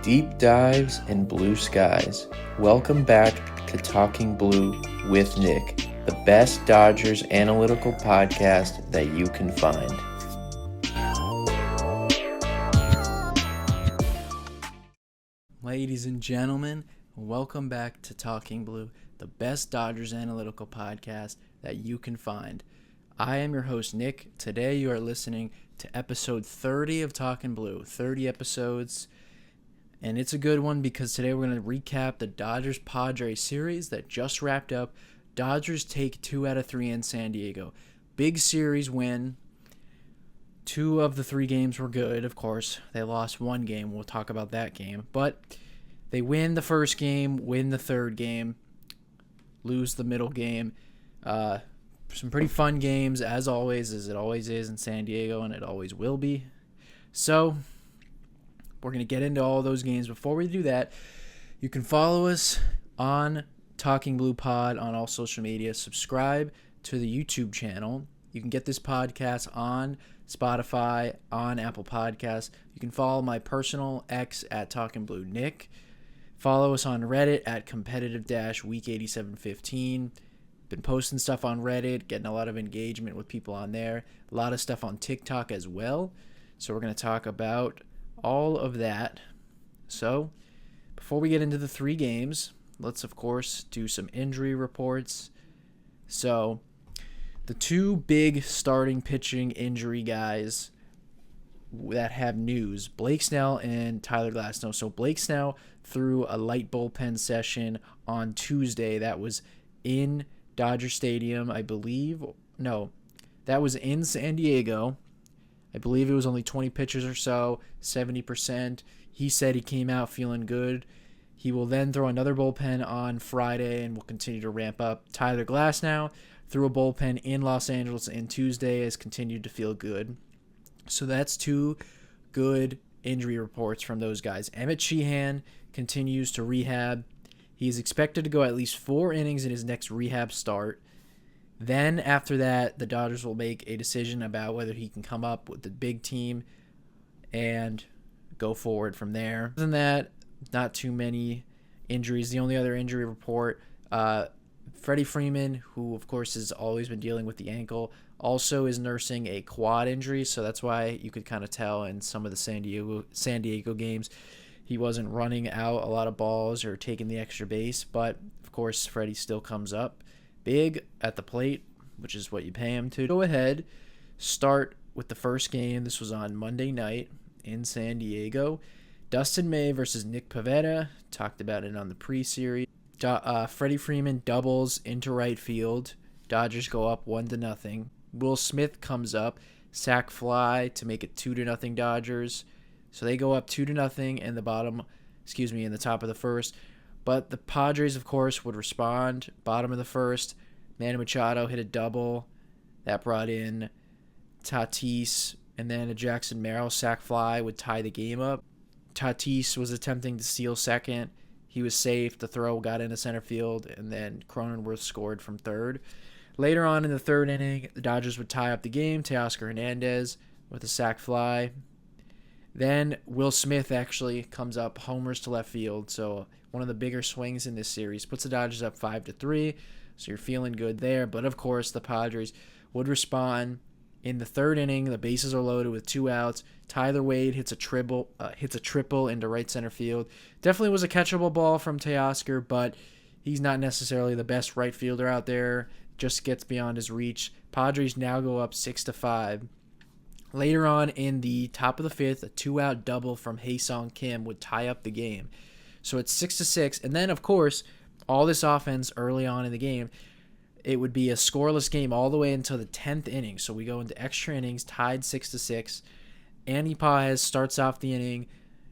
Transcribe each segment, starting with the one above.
Deep dives and blue skies. Welcome back to Talking Blue with Nick, the best Dodgers analytical podcast that you can find. Ladies and gentlemen, welcome back to Talking Blue, the best Dodgers analytical podcast that you can find. I am your host, Nick. Today you are listening to episode 30 of Talking Blue, 30 episodes. And it's a good one because today we're going to recap the Dodgers-Padres series that just wrapped up. Dodgers take 2 out of 3 in San Diego. Big series win. 2 of the 3 games were good, of course. They lost 1 game. We'll talk about that game. But they win the first game, win the third game, lose the middle game. Some pretty fun games, as always, as it always is in San Diego, and it always will be. So we're going to get into all those games. Before we do that, you can follow us on Talking Blue Pod on all social media. Subscribe to the YouTube channel. You can get this podcast on Spotify, on Apple Podcasts. You can follow my personal X at Talking Blue Nick. Follow us on Reddit at competitive-week8715. Been posting stuff on Reddit, getting a lot of engagement with people on there. A lot of stuff on TikTok as well. So we're going to talk about all of that. So before we get into the 3 games, let's of course do some injury reports. So the 2 big starting pitching injury guys that have news, Blake Snell and Tyler Glasnow. So Blake Snell threw a light bullpen session on Tuesday. That was in Dodger Stadium, I believe. No, that was in San Diego. I believe it was only 20 pitches or so, 70%. He said he came out feeling good. He will then throw another bullpen on Friday and will continue to ramp up. Tyler Glasnow threw a bullpen in Los Angeles on Tuesday, has continued to feel good. So that's 2 good injury reports from those guys. Emmett Sheehan continues to rehab. He is expected to go at least 4 innings in his next rehab start. Then after that, the Dodgers will make a decision about whether he can come up with the big team and go forward from there. Other than that, not too many injuries. The only other injury report, Freddie Freeman, who of course has always been dealing with the ankle, also is nursing a quad injury. So that's why you could kind of tell in some of the San Diego games he wasn't running out a lot of balls or taking the extra base. But of course, Freddie still comes up big at the plate, which is what you pay him to. Go ahead, start with the first game. This was on Monday night in San Diego. Dustin May versus Nick Pivetta. Talked about it on the pre-series. Freddie Freeman doubles into right field. Dodgers go up 1-0. Will Smith comes up, sac fly to make it 2-0 Dodgers. So they go up 2-0 in the top of the first. But the Padres, of course, would respond. Bottom of the first, Manny Machado hit a double. That brought in Tatis, and then a Jackson Merrill sac fly would tie the game up. Tatis was attempting to steal second. He was safe. The throw got into center field, and then Cronenworth scored from third. Later on in the third inning, the Dodgers would tie up the game. Teoscar Hernandez with a sac fly. Then Will Smith actually comes up, homers to left field. So one of the bigger swings in this series puts the Dodgers up 5-3. So you're feeling good there. But of course, the Padres would respond in the third inning. The bases are loaded with 2 outs. Tyler Wade hits a triple into right center field. Definitely was a catchable ball from Teoscar, but he's not necessarily the best right fielder out there. Just gets beyond his reach. Padres now go up 6-5. Later on in the top of the 5th, a 2-out double from Hae-Sung Kim would tie up the game. So it's 6-6. And then, of course, all this offense early on in the game, it would be a scoreless game all the way until the 10th inning. So we go into extra innings, tied 6-6. Andy Paez starts off the inning.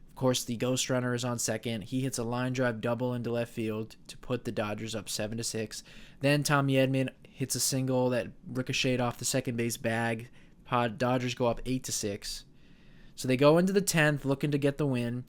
Of course, the ghost runner is on second. He hits a line drive double into left field to put the Dodgers up 7-6. Then Tommy Edman hits a single that ricocheted off the second base bag. Dodgers go up 8-6. So they go into the 10th looking to get the win.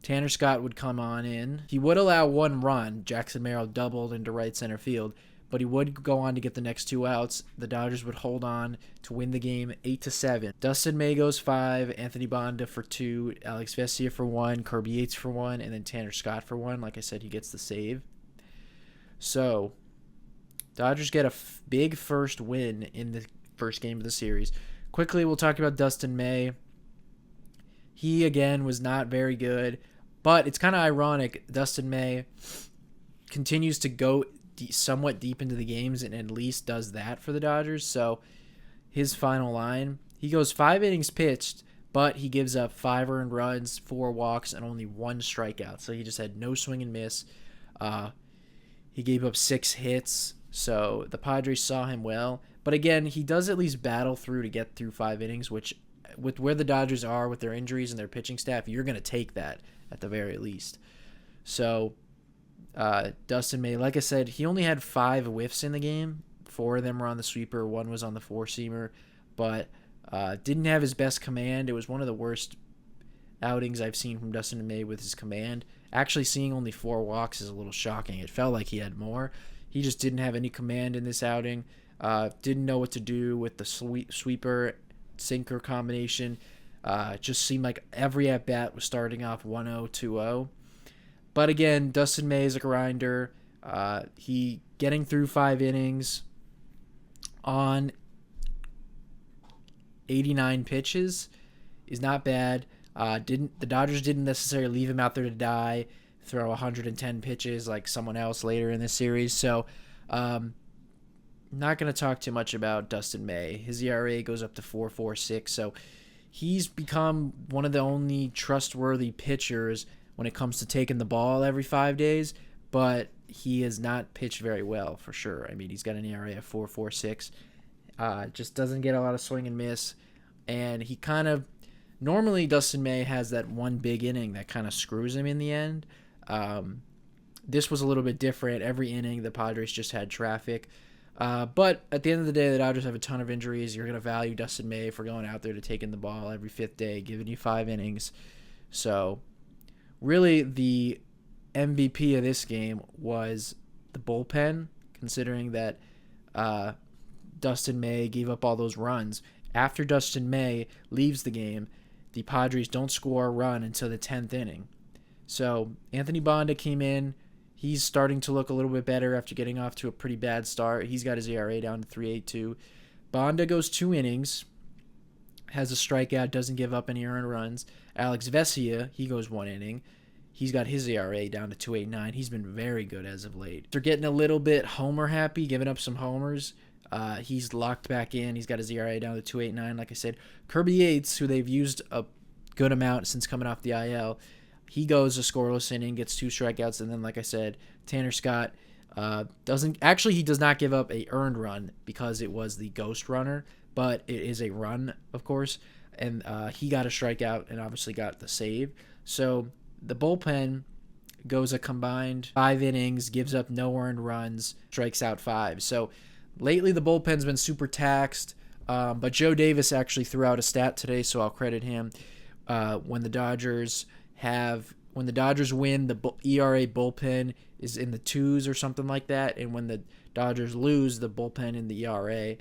Tanner Scott would come on in. He would allow 1 run. Jackson Merrill doubled into right center field. but he would go on to get the next 2 outs. The Dodgers would hold on to win the game 8-7. Dustin May goes 5, Anthony Bonda for 2, Alex Vesia for 1, Kirby Yates for 1, and then Tanner Scott for 1. Like I said, he gets the save. So, Dodgers get a big first win in the first game of the series. Quickly, we'll talk about Dustin May. He, again, was not very good, but it's kind of ironic. Dustin May continues to go somewhat deep into the games and at least does that for the Dodgers. So, his final line, he goes 5 innings pitched, but he gives up 5 earned runs, 4 walks, and only 1 strikeout. So, he just had no swing and miss. He gave up 6 hits. So the Padres saw him well. But again, he does at least battle through to get through 5 innings, which with where the Dodgers are with their injuries and their pitching staff, you're going to take that at the very least. So Dustin May, like I said, he only had 5 whiffs in the game. 4 of them were on the sweeper. 1 was on the 4-seamer. But didn't have his best command. It was one of the worst outings I've seen from Dustin May with his command. Actually, seeing only 4 walks is a little shocking. It felt like he had more. He just didn't have any command in this outing. Didn't know what to do with the sweeper sinker combination. Just seemed like every at bat was starting off 1-0, 2-0. But again, Dustin May is a grinder. He getting through 5 innings on 89 pitches is not bad. The Dodgers didn't necessarily leave him out there to die, throw 110 pitches like someone else later in this series. So, not going to talk too much about Dustin May. His ERA goes up to 4.46, so he's become one of the only trustworthy pitchers when it comes to taking the ball every 5 days, but he has not pitched very well for sure. I mean, he's got an ERA of 4.46. Just doesn't get a lot of swing and miss, and he kind of normally Dustin May has that one big inning that kind of screws him in the end. This was a little bit different. Every inning, the Padres just had traffic. But at the end of the day, the Dodgers have a ton of injuries. You're going to value Dustin May for going out there to taking the ball every 5th day, giving you 5 innings. So, really, the MVP of this game was the bullpen, considering that Dustin May gave up all those runs. After Dustin May leaves the game, the Padres don't score a run until the 10th inning. So Anthony Bonda came in. He's starting to look a little bit better after getting off to a pretty bad start. He's got his ERA down to 3.82. Bonda goes 2 innings, has a strikeout, doesn't give up any earned runs. Alex Vesia, he goes 1 inning. He's got his ERA down to 2.89. He's been very good as of late. They're getting a little bit homer happy, giving up some homers. He's locked back in. He's got his ERA down to 2.89. Like I said, Kirby Yates, who they've used a good amount since coming off the IL, he goes a scoreless inning, gets 2 strikeouts, and then, like I said, Tanner Scott he does not give up a earned run because it was the ghost runner, but it is a run, of course, and he got a strikeout and obviously got the save. So the bullpen goes a combined 5 innings, gives up no earned runs, strikes out 5. So lately the bullpen's been super taxed, but Joe Davis actually threw out a stat today, so I'll credit him. When the Dodgers win, the ERA bullpen is in the 2s or something like that, and when the Dodgers lose, the bullpen in the ERA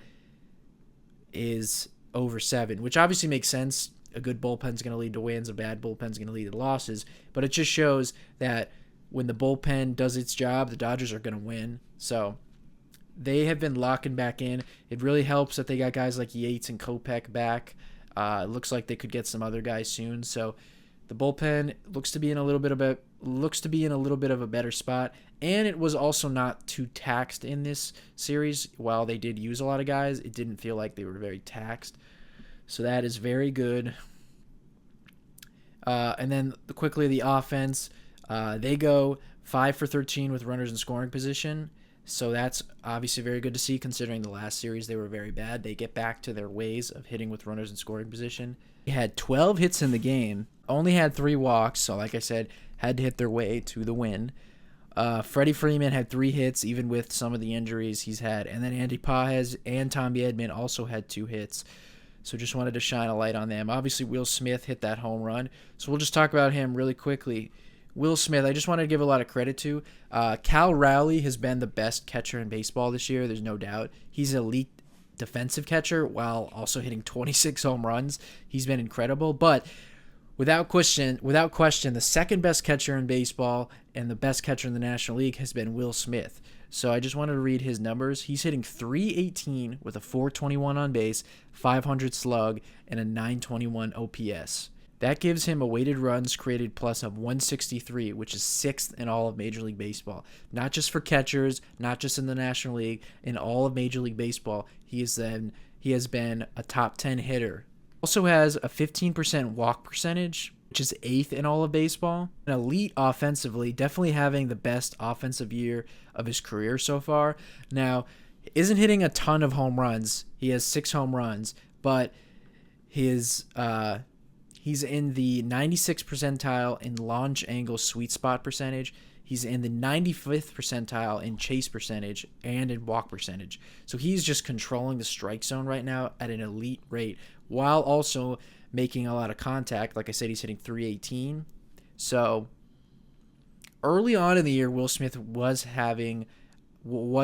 is over 7, which obviously makes sense. A good bullpen's going to lead to wins, a bad bullpen's going to lead to losses, but it just shows that when the bullpen does its job, the Dodgers are going to win. So they have been locking back in. It really helps that they got guys like Yates and Kopech back. It looks like they could get some other guys soon. So the bullpen looks to be in a little bit of a better spot, and it was also not too taxed in this series. While they did use a lot of guys, it didn't feel like they were very taxed. So that is very good. And then quickly the offense, they go 5 for 13 with runners in scoring position. So that's obviously very good to see, considering the last series they were very bad. They get back to their ways of hitting with runners in scoring position. They had 12 hits in the game, only had 3 walks, so like I said, had to hit their way to the win. Freddie Freeman had 3 hits, even with some of the injuries he's had. And then Andy Pages and Tommy Edman also had 2 hits. So just wanted to shine a light on them. Obviously, Will Smith hit that home run. So we'll just talk about him really quickly. Will Smith, I just wanted to give a lot of credit to. Cal Raleigh has been the best catcher in baseball this year. There's no doubt. He's an elite defensive catcher while also hitting 26 home runs. He's been incredible. But without question, the second best catcher in baseball and the best catcher in the National League has been Will Smith. So I just wanted to read his numbers. He's hitting .318 with a .421 on base, 500 slug, and a .921 OPS. That gives him a weighted runs created plus of 163, which is 6th in all of Major League Baseball. Not just for catchers, not just in the National League, in all of Major League Baseball, he has been a top 10 hitter. Also has a 15% walk percentage, which is 8th in all of baseball. An elite offensively, definitely having the best offensive year of his career so far. Now, isn't hitting a ton of home runs. He has 6 home runs, but he's in the 96th percentile in launch angle sweet spot percentage. He's in the 95th percentile in chase percentage and in walk percentage. So he's just controlling the strike zone right now at an elite rate while also making a lot of contact. Like I said, he's hitting .318. So early on in the year, Will Smith was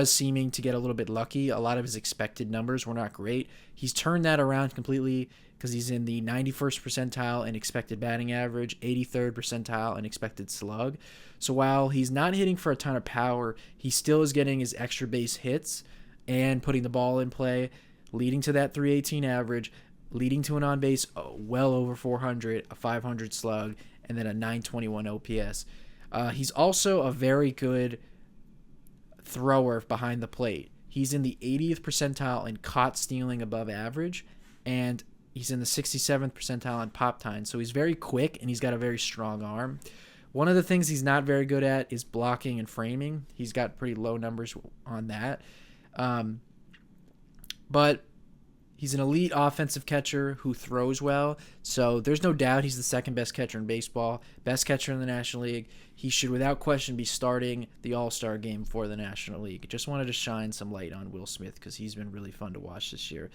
seeming to get a little bit lucky. A lot of his expected numbers were not great. He's turned that around completely because he's in the 91st percentile in expected batting average, 83rd percentile in expected slug. So while he's not hitting for a ton of power, he still is getting his extra base hits and putting the ball in play, leading to that .318 average, leading to an on-base well over 400, a 500 slug, and then a .921 OPS. He's also a very good thrower behind the plate. He's in the 80th percentile in caught stealing above average, and he's in the 67th percentile in pop time. So he's very quick, and he's got a very strong arm. One of the things he's not very good at is blocking and framing. He's got pretty low numbers on that. But he's an elite offensive catcher who throws well. So there's no doubt he's the second best catcher in baseball, best catcher in the National League. He should, without question, be starting the All-Star game for the National League. Just wanted to shine some light on Will Smith because he's been really fun to watch this year.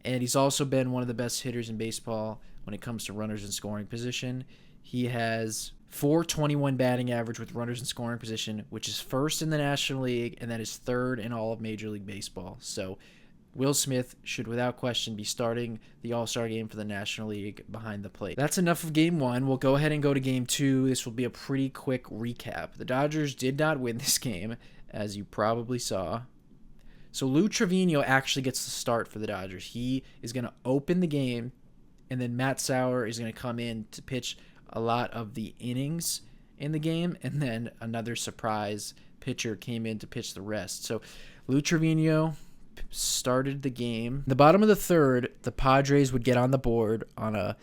And he's also been one of the best hitters in baseball when it comes to runners in scoring position. He has .421 batting average with runners in scoring position, which is first in the National League, and that is third in all of Major League Baseball. So Will Smith should, without question, be starting the All-Star game for the National League behind the plate. That's enough of Game 1. We'll go ahead and go to Game 2. This will be a pretty quick recap. The Dodgers did not win this game, as you probably saw. So Lou Trevino actually gets the start for the Dodgers. He is going to open the game, and then Matt Sauer is going to come in to pitch a lot of the innings in the game, and then another surprise pitcher came in to pitch the rest. So Lou Trevino started the game. In the bottom of the third, the Padres would get on the board on a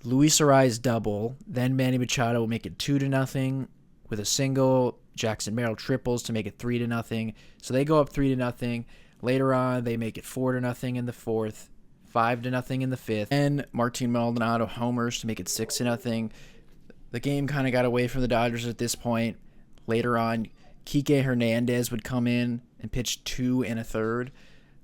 Luis Arraez double. Then Manny Machado will make it 2-0 with a single. Jackson Merrill triples to make it 3-0. So they go up 3-0. Later on, they make it 4-0 in the fourth, 5-0 in the fifth, and Martin Maldonado homers to make it 6-0. The game kind of got away from the Dodgers at this point. Later on, Kike Hernandez would come in and pitch 2 1/3.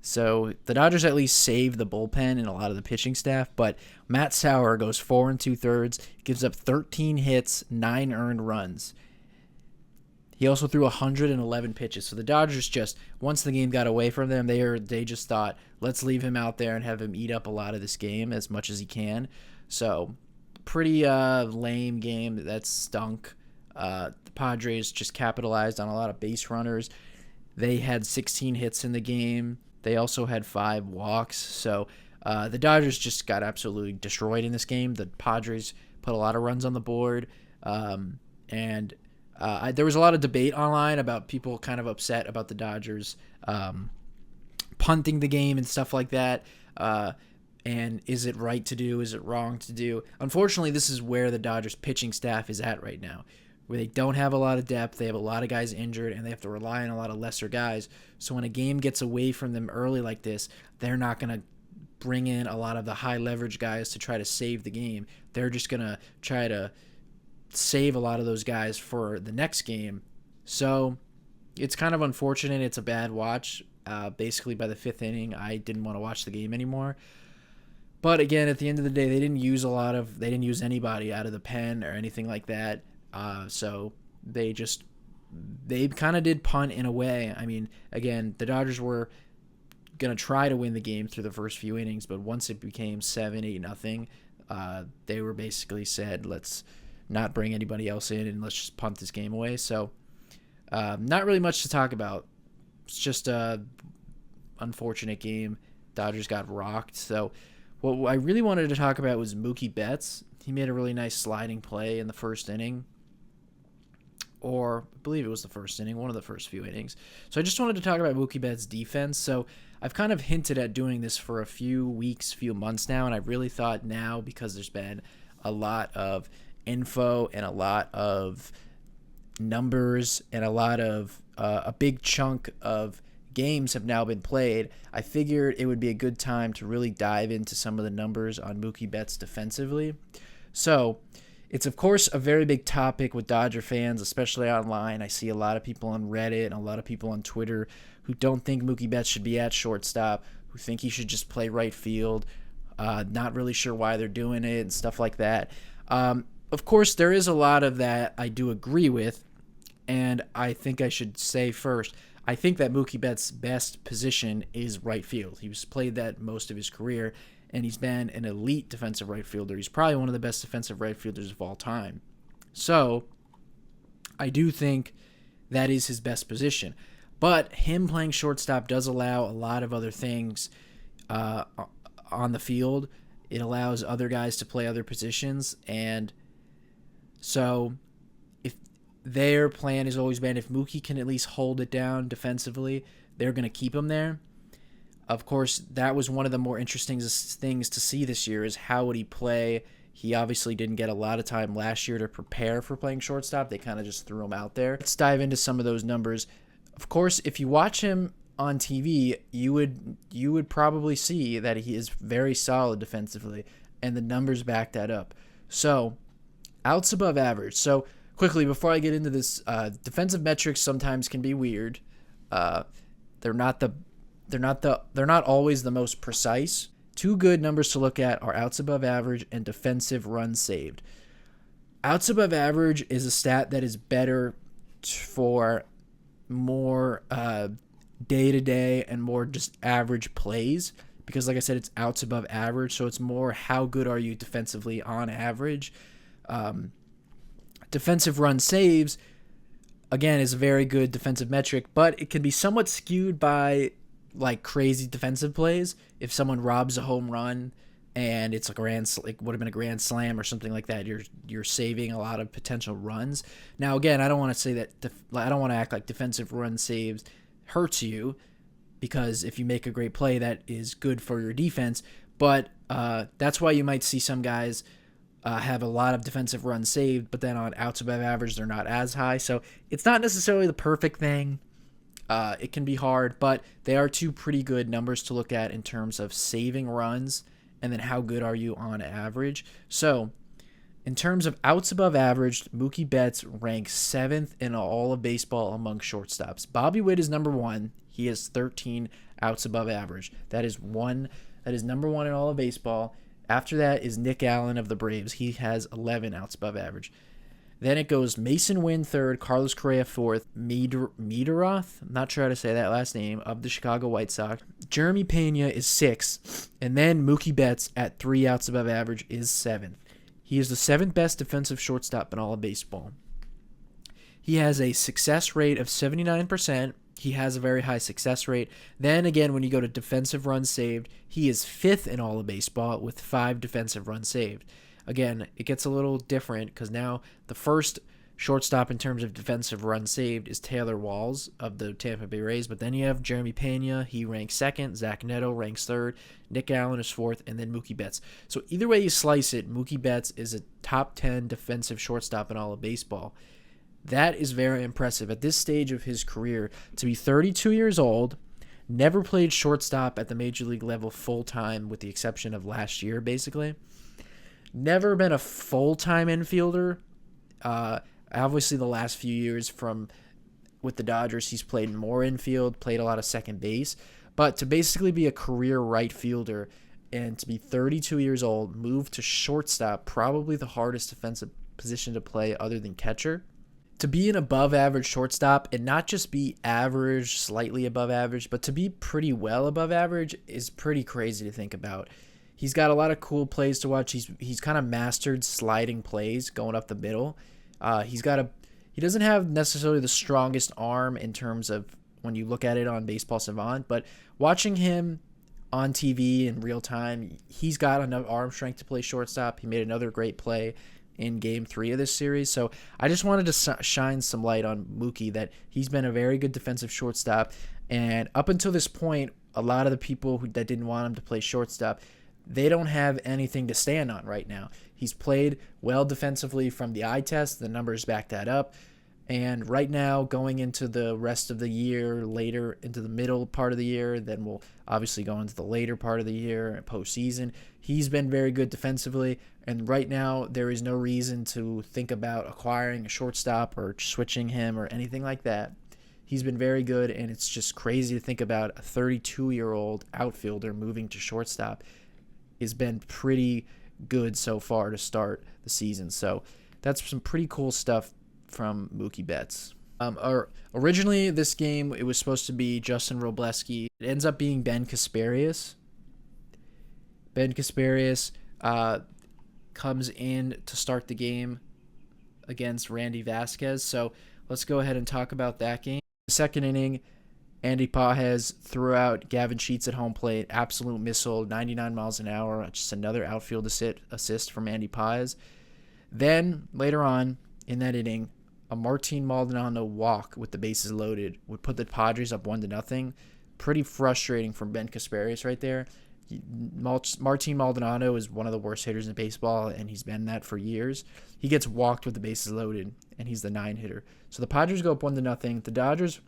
So the Dodgers at least saved the bullpen and a lot of the pitching staff, but Matt Sauer goes 4 2/3, gives up 13 hits, 9 earned runs. He also threw 111 pitches. So the Dodgers just, once the game got away from them, they just thought, let's leave him out there and have him eat up a lot of this game as much as he can. So pretty lame game. That stunk. The Padres just capitalized on a lot of base runners. They had 16 hits in the game. They also had 5 walks. So the Dodgers just got absolutely destroyed in this game. The Padres put a lot of runs on the board. And there was a lot of debate online about people kind of upset about the Dodgers punting the game and stuff like that. And is it right to do? Is it wrong to do? Unfortunately, this is where the Dodgers pitching staff is at right now, where they don't have a lot of depth. They have a lot of guys injured, and they have to rely on a lot of lesser guys. So when a game gets away from them early like this, they're not going to bring in a lot of the high leverage guys to try to save the game. They're just going to try to save a lot of those guys for the next game. So it's kind of unfortunate. It's a bad watch. Basically by the 5th inning, I didn't want to watch the game anymore. But again, at the end of the day, they didn't use anybody out of the pen or anything like that. So they kind of did punt in a way. I mean, again, the Dodgers were going to try to win the game through the first few innings, but once it became 7-8-0, they were basically said, let's not bring anybody else in and let's just punt this game away. So not really much to talk about. It's just a unfortunate game. Dodgers got rocked. So what I really wanted to talk about was Mookie Betts. He made a really nice sliding play in the first inning, or I believe it was the first inning, one of the first few innings. So I just wanted to talk about Mookie Betts' defense. So I've kind of hinted at doing this for a few weeks, few months now, and I really thought now, because there's been a lot of info and a lot of numbers and a lot of a big chunk of games have now been played, I figured it would be a good time to really dive into some of the numbers on Mookie Betts defensively. So it's, of course, a very big topic with Dodger fans, especially online. I see a lot of people on Reddit and a lot of people on Twitter who don't think Mookie Betts should be at shortstop, who think he should just play right field, not really sure why they're doing it and stuff like that. Of course, there is a lot of that I do agree with, and I think I should say first, I think that Mookie Betts' best position is right field. He's played that most of his career, and he's been an elite defensive right fielder. He's probably one of the best defensive right fielders of all time. So I do think that is his best position. But him playing shortstop does allow a lot of other things on the field. It allows other guys to play other positions. And so if their plan has always been, if Mookie can at least hold it down defensively, they're going to keep him there. Of course, that was one of the more interesting things to see this year, is how would he play. He obviously didn't get a lot of time last year to prepare for playing shortstop. They kind of just threw him out there. Let's dive into some of those numbers. Of course, if you watch him on TV, you would probably see that he is very solid defensively, and the numbers back that up. So, outs above average. So, quickly, before I get into this, defensive metrics sometimes can be weird. They're not always the most precise. Two good numbers to look at are outs above average and defensive runs saved. Outs above average is a stat that is better for more day-to-day and more just average plays, because like I said, it's outs above average, so it's more how good are you defensively on average. Defensive run saves, again, is a very good defensive metric, but it can be somewhat skewed by like crazy defensive plays. If someone robs a home run and it's would have been a grand slam or something like that, you're saving a lot of potential runs. Now, again, I don't want to say that I don't want to act like defensive run saves hurts you, because if you make a great play, that is good for your defense. But that's why you might see some guys have a lot of defensive runs saved, but then on outs above average, they're not as high. So it's not necessarily the perfect thing. It can be hard, but they are two pretty good numbers to look at in terms of saving runs and then how good are you on average. So in terms of outs above average, Mookie Betts ranks 7th in all of baseball among shortstops. Bobby Witt is number 1. He has 13 outs above average. That is number 1 in all of baseball. After that is Nick Allen of the Braves. He has 11 outs above average. Then it goes Mason Wynn 3rd, Carlos Correa 4th, Meteroth, I'm not sure how to say that last name, of the Chicago White Sox. Jeremy Pena is 6th, and then Mookie Betts at 3 outs above average is 7th. He is the 7th best defensive shortstop in all of baseball. He has a success rate of 79%. He has a very high success rate. Then again, when you go to defensive runs saved, he is 5th in all of baseball with 5 defensive runs saved. Again, it gets a little different because now the first shortstop in terms of defensive runs saved is Taylor Walls of the Tampa Bay Rays, but then you have Jeremy Pena. He ranks 2nd. Zach Neto ranks 3rd. Nick Allen is 4th, and then Mookie Betts. So either way you slice it, Mookie Betts is a top 10 defensive shortstop in all of baseball. That is very impressive at this stage of his career to be 32 years old, never played shortstop at the major league level full-time with the exception of last year, basically. Never been a full-time infielder. Obviously, the last few years with the Dodgers, he's played more infield, played a lot of second base. But to basically be a career right fielder and to be 32 years old, move to shortstop, probably the hardest defensive position to play other than catcher. To be an above average shortstop and not just be average, slightly above average, but to be pretty well above average is pretty crazy to think about. He's got a lot of cool plays to watch. He's kind of mastered sliding plays going up the middle. He doesn't have necessarily the strongest arm in terms of when you look at it on Baseball Savant, but watching him on TV in real time, he's got enough arm strength to play shortstop. He made another great play in Game 3 of this series. So I just wanted to shine some light on Mookie, that he's been a very good defensive shortstop. And up until this point, a lot of the people that didn't want him to play shortstop, they don't have anything to stand on right now. He's played well defensively from the eye test. The numbers back that up. And right now, going into the rest of the year, later into the middle part of the year, then we'll obviously go into the later part of the year, postseason. He's been very good defensively, and right now there is no reason to think about acquiring a shortstop or switching him or anything like that. He's been very good, and it's just crazy to think about a 32-year-old outfielder moving to shortstop. Has been pretty good so far to start the season. So that's some pretty cool stuff from Mookie Betts. Originally, this game, it was supposed to be Justin Robleski. It ends up being Ben Kasparius. Ben Kasparius comes in to start the game against Randy Vasquez. So let's go ahead and talk about that game. The second inning, Andy Pages threw out Gavin Sheets at home plate. Absolute missile, 99 miles an hour. Just another outfield assist from Andy Pages. Then, later on in that inning, a Martin Maldonado walk with the bases loaded would put the Padres up 1-0. Pretty frustrating from Ben Kasparius right there. Martin Maldonado is one of the worst hitters in baseball, and he's been that for years. He gets walked with the bases loaded, and he's the 9-hitter. So the Padres go up 1-0. The Dodgers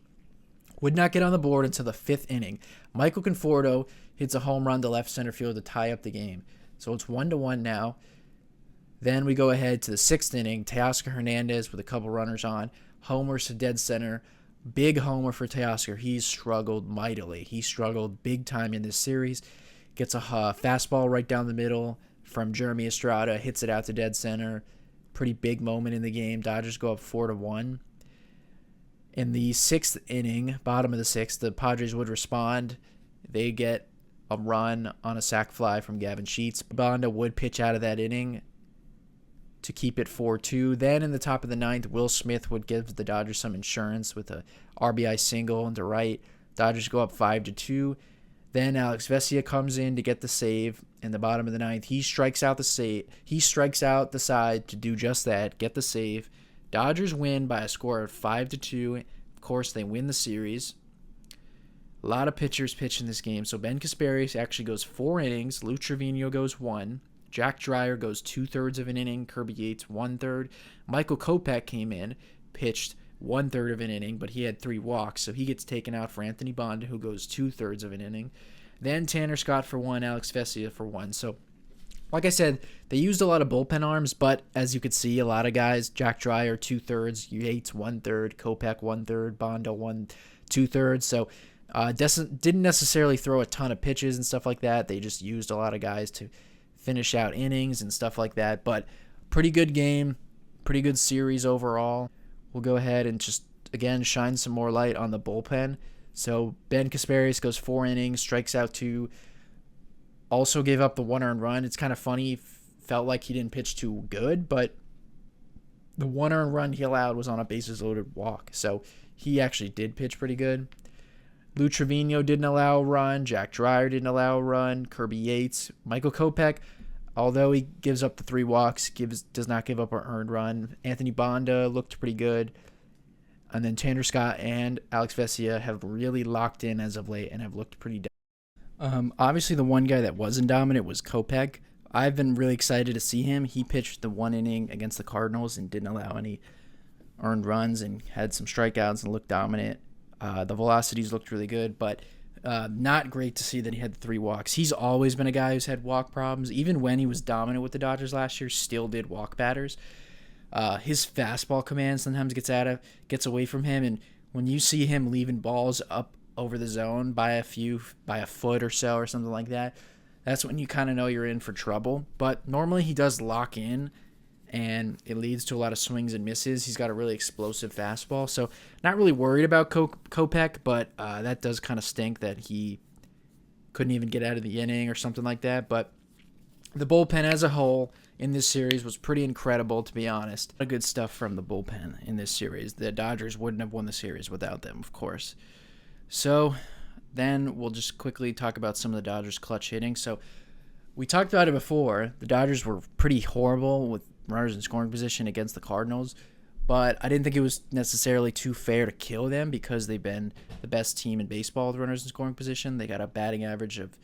would not get on the board until the 5th inning. Michael Conforto hits a home run to left center field to tie up the game. So it's 1-1 now. Then we go ahead to the 6th inning. Teoscar Hernandez with a couple runners on. Homers to dead center. Big homer for Teoscar. He's struggled mightily. He struggled big time in this series. Gets a fastball right down the middle from Jeremy Estrada. Hits it out to dead center. Pretty big moment in the game. Dodgers go up 4-1. In the 6th inning, bottom of the 6th, the Padres would respond. They get a run on a sac fly from Gavin Sheets. Bonda would pitch out of that inning to keep it 4-2. Then in the top of the 9th, Will Smith would give the Dodgers some insurance with a RBI single into right. Dodgers go up 5-2. Then Alex Vesia comes in to get the save in the bottom of the 9th. He strikes out the side to do just that, get the save. Dodgers win by a score of 5-2. Of course, they win the series. A lot of pitchers pitch in this game. So Ben Kasparius actually goes 4 innings. Lou Trevino goes 1. Jack Dreyer goes 2/3 of an inning. Kirby Yates 1/3. Michael Kopech came in, pitched 1/3 of an inning, but he had 3 walks, so he gets taken out for Anthony Bonda, who goes 2/3 of an inning. Then Tanner Scott for 1, Alex Vesia for 1. So, like I said, they used a lot of bullpen arms, but as you could see, a lot of guys, Jack Dreyer 2/3, Yates 1/3, Kopech 1/3, Bonda 2/3. So, didn't necessarily throw a ton of pitches and stuff like that. They just used a lot of guys to finish out innings and stuff like that. But pretty good game, pretty good series overall. We'll go ahead and just, again, shine some more light on the bullpen. So Ben Kasparius goes 4 innings, strikes out 2, also gave up the 1 earned run. It's kind of funny. Felt like he didn't pitch too good, but the 1 earned run he allowed was on a bases loaded walk. So he actually did pitch pretty good. Lou Trevino didn't allow a run. Jack Dreyer didn't allow a run. Kirby Yates. Michael Kopech, although he gives up the 3 walks, does not give up an earned run. Anthony Bonda looked pretty good. And then Tanner Scott and Alex Vesia have really locked in as of late and have looked pretty dominant. Obviously, the one guy that wasn't dominant was Kopech. I've been really excited to see him. He pitched the 1 inning against the Cardinals and didn't allow any earned runs and had some strikeouts and looked dominant. The velocities looked really good, but not great to see that he had 3 walks. He's always been a guy who's had walk problems. Even when he was dominant with the Dodgers last year, still did walk batters. His fastball command sometimes gets away from him, and when you see him leaving balls up over the zone by a foot or so or something like that, that's when you kind of know you're in for trouble. But normally he does lock in and it leads to a lot of swings and misses. He's got a really explosive fastball, so not really worried about Kopech, but that does kind of stink that he couldn't even get out of the inning or something like that. But the bullpen as a whole in this series was pretty incredible, to be honest. A lot of good stuff from the bullpen in this series. The Dodgers wouldn't have won the series without them, of course. So then we'll just quickly talk about some of the Dodgers' clutch hitting. So we talked about it before. The Dodgers were pretty horrible with runners in scoring position against the Cardinals, but I didn't think it was necessarily too fair to kill them because they've been the best team in baseball with runners in scoring position. They got a batting average of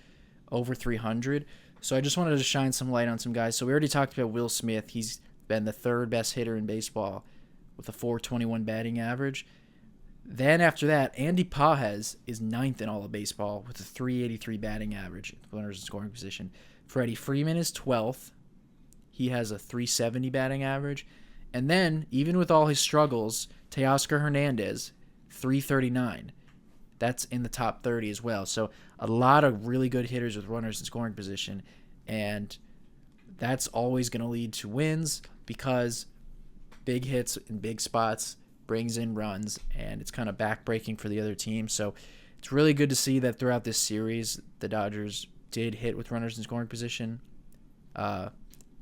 over 300. So I just wanted to shine some light on some guys. So we already talked about Will Smith. He's been the third best hitter in baseball with a 421 batting average. Then after that, Andy Pages is ninth in all of baseball with a 383 batting average, runners in scoring position. Freddie Freeman is 12th. He has a 370 batting average. And then, even with all his struggles, Teoscar Hernandez, 339. That's in the top 30 as well. So a lot of really good hitters with runners in scoring position. And that's always going to lead to wins because big hits in big spots brings in runs, and it's kind of backbreaking for the other team. So it's really good to see that throughout this series, the Dodgers did hit with runners in scoring position. Of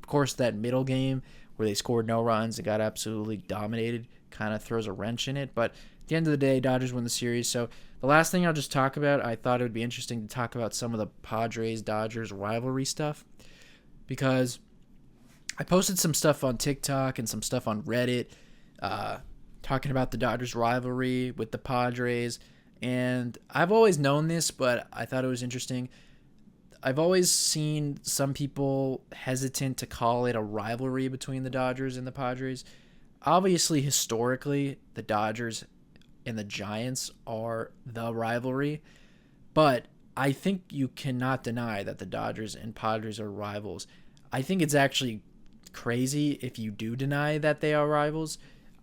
course, that middle game where they scored no runs and got absolutely dominated kind of throws a wrench in it. But at the end of the day, Dodgers win the series. So the last thing I'll just talk about, I thought it would be interesting to talk about some of the Padres-Dodgers rivalry stuff because I posted some stuff on TikTok and some stuff on Reddit talking about the Dodgers rivalry with the Padres. And I've always known this, but I thought it was interesting. I've always seen some people hesitant to call it a rivalry between the Dodgers and the Padres. Obviously, historically, the Dodgers and the Giants are the rivalry, but I think you cannot deny that the Dodgers and Padres are rivals. I think it's actually crazy if you do deny that they are rivals.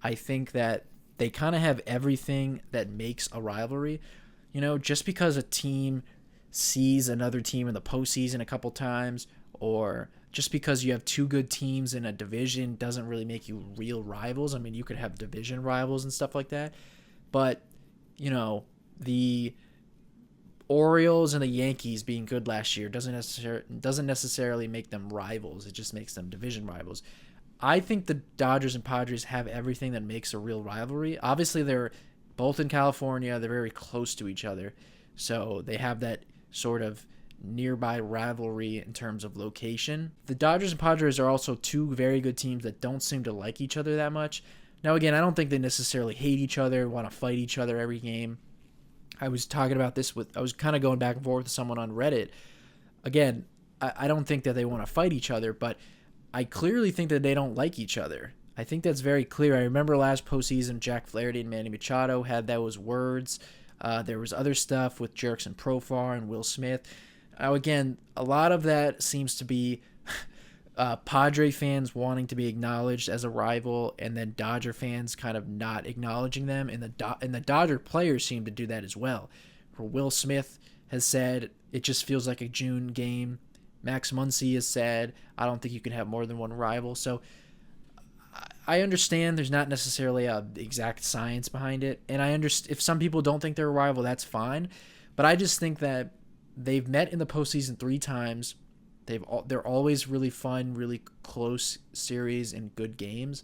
I think that they kind of have everything that makes a rivalry. You know, just because a team sees another team in the postseason a couple times, or just because you have two good teams in a division doesn't really make you real rivals. I mean, you could have division rivals and stuff like that, but, you know, the Orioles and the Yankees being good last year doesn't necessarily make them rivals. It just makes them division rivals. I think the Dodgers and Padres have everything that makes a real rivalry. Obviously, they're both in California. They're very close to each other, so they have that sort of nearby rivalry in terms of location. The Dodgers and Padres are also two very good teams that don't seem to like each other that much. Now, again, I don't think they necessarily hate each other, want to fight each other every game. I was talking about this I was kind of going back and forth with someone on Reddit. Again, I don't think that they want to fight each other, but I clearly think that they don't like each other. I think that's very clear. I remember last postseason, Jack Flaherty and Manny Machado had those words. There was other stuff with Jurickson Profar and Will Smith. Again, a lot of that seems to be Padre fans wanting to be acknowledged as a rival, and then Dodger fans kind of not acknowledging them, and the Dodger players seem to do that as well. Where Will Smith has said it just feels like a June game. Max Muncy has said I don't think you can have more than one rival. So I understand there's not necessarily a exact science behind it, and I understand if some people don't think they're a rival, that's fine. But I just think that they've met in the postseason 3 times. They're always really fun, really close series and good games.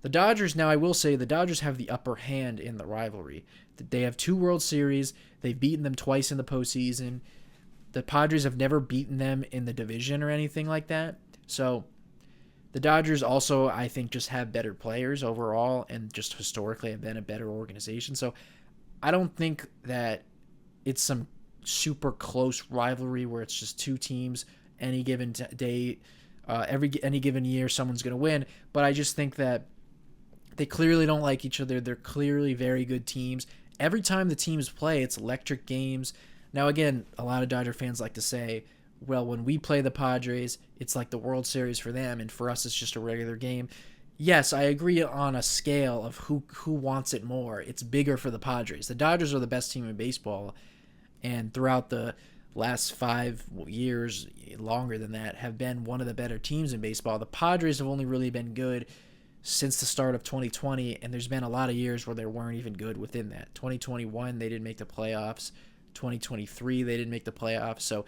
The Dodgers, now I will say, the Dodgers have the upper hand in the rivalry. They have 2 World Series. They've beaten them twice in the postseason. The Padres have never beaten them in the division or anything like that. So the Dodgers also, I think, just have better players overall and just historically have been a better organization. So I don't think that it's some super close rivalry where it's just 2 teams any given day, any given year, someone's going to win. But I just think that they clearly don't like each other. They're clearly very good teams. Every time the teams play, it's electric games. Now, again, a lot of Dodger fans like to say, well, when we play the Padres, it's like the World Series for them, and for us, it's just a regular game. Yes, I agree on a scale of who wants it more. It's bigger for the Padres. The Dodgers are the best team in baseball, and throughout the last 5 years, longer than that, have been one of the better teams in baseball. The Padres have only really been good since the start of 2020, and there's been a lot of years where they weren't even good within that. 2021, they didn't make the playoffs. 2023, they didn't make the playoffs. So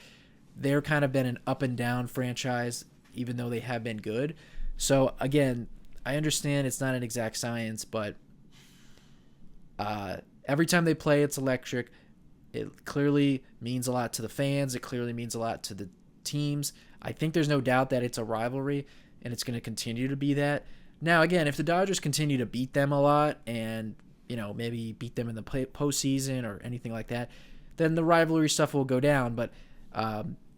they're kind of been an up and down franchise, even though they have been good. So again, I understand it's not an exact science, but every time they play, it's electric. It clearly means a lot to the fans. It clearly means a lot to the teams. I think there's no doubt that it's a rivalry, and it's going to continue to be that. Now, again, if the Dodgers continue to beat them a lot and, maybe beat them in the postseason or anything like that, then the rivalry stuff will go down. But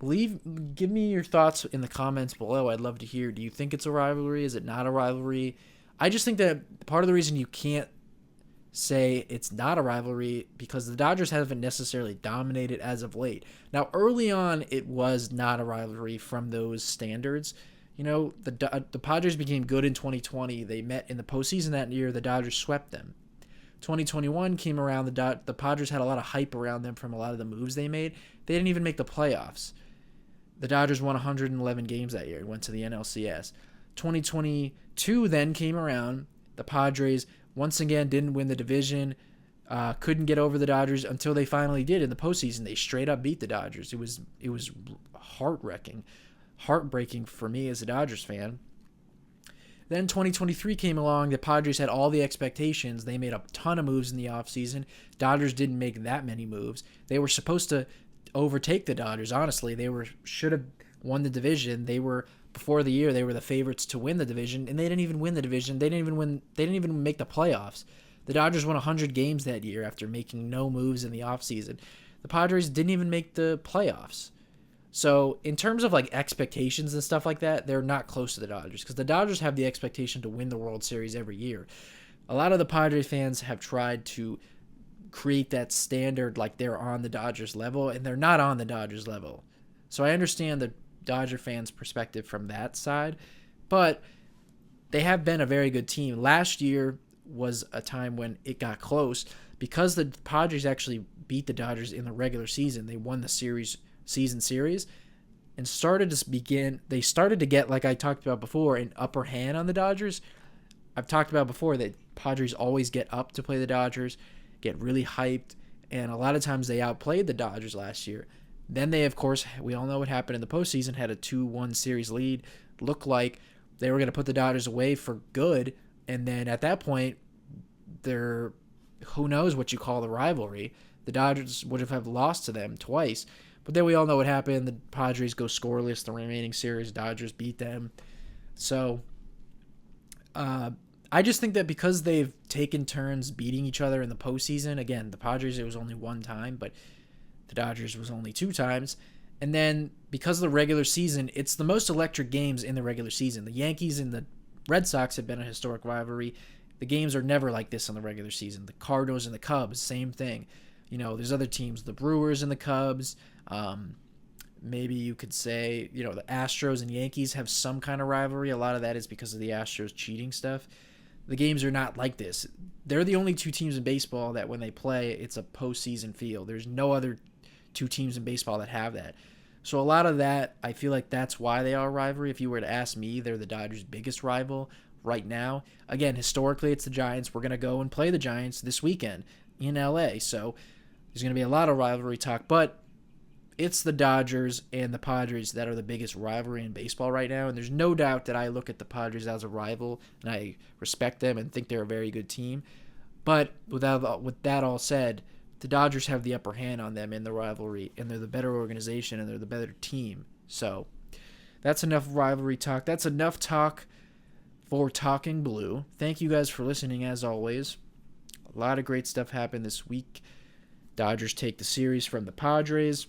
give me your thoughts in the comments below. I'd love to hear. Do you think it's a rivalry? Is it not a rivalry? I just think that part of the reason you can't say it's not a rivalry because the Dodgers haven't necessarily dominated as of late. Now, early on, it was not a rivalry from those standards. The Padres became good in 2020. They met in the postseason that year. The Dodgers swept them. 2021 came around. The Padres had a lot of hype around them from a lot of the moves they made. They didn't even make the playoffs. The Dodgers won 111 games that year and went to the NLCS. 2022 then came around. The Padres once again didn't win the division, couldn't get over the Dodgers until they finally did in the postseason. They straight up beat the Dodgers. It was heartbreaking for me as a Dodgers fan. Then 2023 came along. The Padres had all the expectations. They made a ton of moves in the offseason. Dodgers didn't make that many moves. They were supposed to overtake the Dodgers, honestly. Should have won the division. Before the year, they were the favorites to win the division, and they didn't even win the division. They didn't even make the playoffs. The Dodgers won 100 games that year after making no moves in the offseason. The Padres didn't even make the playoffs. So in terms of expectations and stuff like that, they're not close to the Dodgers because the Dodgers have the expectation to win the World Series every year. A lot of the Padres fans have tried to create that standard like they're on the Dodgers level, and they're not on the Dodgers level. So I understand the Dodger fans' perspective from that side, but they have been a very good team. Last year was a time when it got close because the Padres actually beat the Dodgers in the regular season. They won the season series and started to get, like I talked about before, an upper hand on the Dodgers. I've talked about before that Padres always get up to play the Dodgers, get really hyped, and a lot of times they outplayed the Dodgers last year. Then they, of course, we all know what happened in the postseason, had a 2-1 series lead. Looked like they were going to put the Dodgers away for good. And then at that point, who knows what you call the rivalry. The Dodgers would have lost to them twice. But then we all know what happened. The Padres go scoreless the remaining series. Dodgers beat them. So I just think that because they've taken turns beating each other in the postseason, again, the Padres, it was only one time, but the Dodgers was only 2 times. And then because of the regular season, it's the most electric games in the regular season. The Yankees and the Red Sox have been a historic rivalry. The games are never like this in the regular season. The Cardinals and the Cubs, same thing. There's other teams, the Brewers and the Cubs. Maybe you could say, the Astros and Yankees have some kind of rivalry. A lot of that is because of the Astros cheating stuff. The games are not like this. They're the only 2 teams in baseball that when they play, it's a postseason feel. There's no other 2 teams in baseball that have that. So a lot of that, I feel like that's why they are a rivalry. If you were to ask me, they're the Dodgers' biggest rival right now. Again, historically, it's the Giants. We're going to go and play the Giants this weekend in LA. So there's going to be a lot of rivalry talk, but it's the Dodgers and the Padres that are the biggest rivalry in baseball right now. And there's no doubt that I look at the Padres as a rival, and I respect them and think they're a very good team. But with that all said, the Dodgers have the upper hand on them in the rivalry, and they're the better organization, and they're the better team. So that's enough rivalry talk. That's enough talk for Talking Blue. Thank you guys for listening, as always. A lot of great stuff happened this week. Dodgers take the series from the Padres.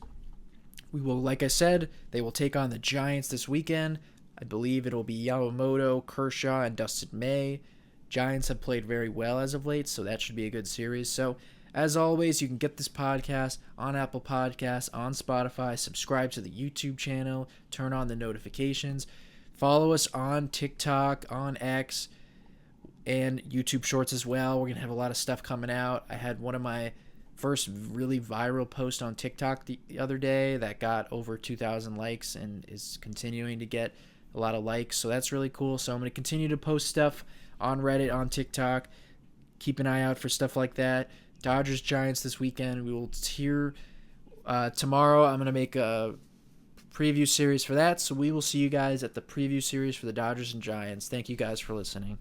We will, like I said, they will take on the Giants this weekend. I believe it'll be Yamamoto, Kershaw, and Dustin May. Giants have played very well as of late, so that should be a good series. So, as always, you can get this podcast on Apple Podcasts, on Spotify, subscribe to the YouTube channel, turn on the notifications, follow us on TikTok, on X, and YouTube Shorts as well. We're going to have a lot of stuff coming out. I had one of my first really viral post on TikTok the other day that got over 2,000 likes and is continuing to get a lot of likes. So that's really cool. So I'm going to continue to post stuff on Reddit, on TikTok. Keep an eye out for stuff like that. Dodgers Giants this weekend. We will hear tomorrow. I'm going to make a preview series for that. So we will see you guys at the preview series for the Dodgers and Giants. Thank you guys for listening.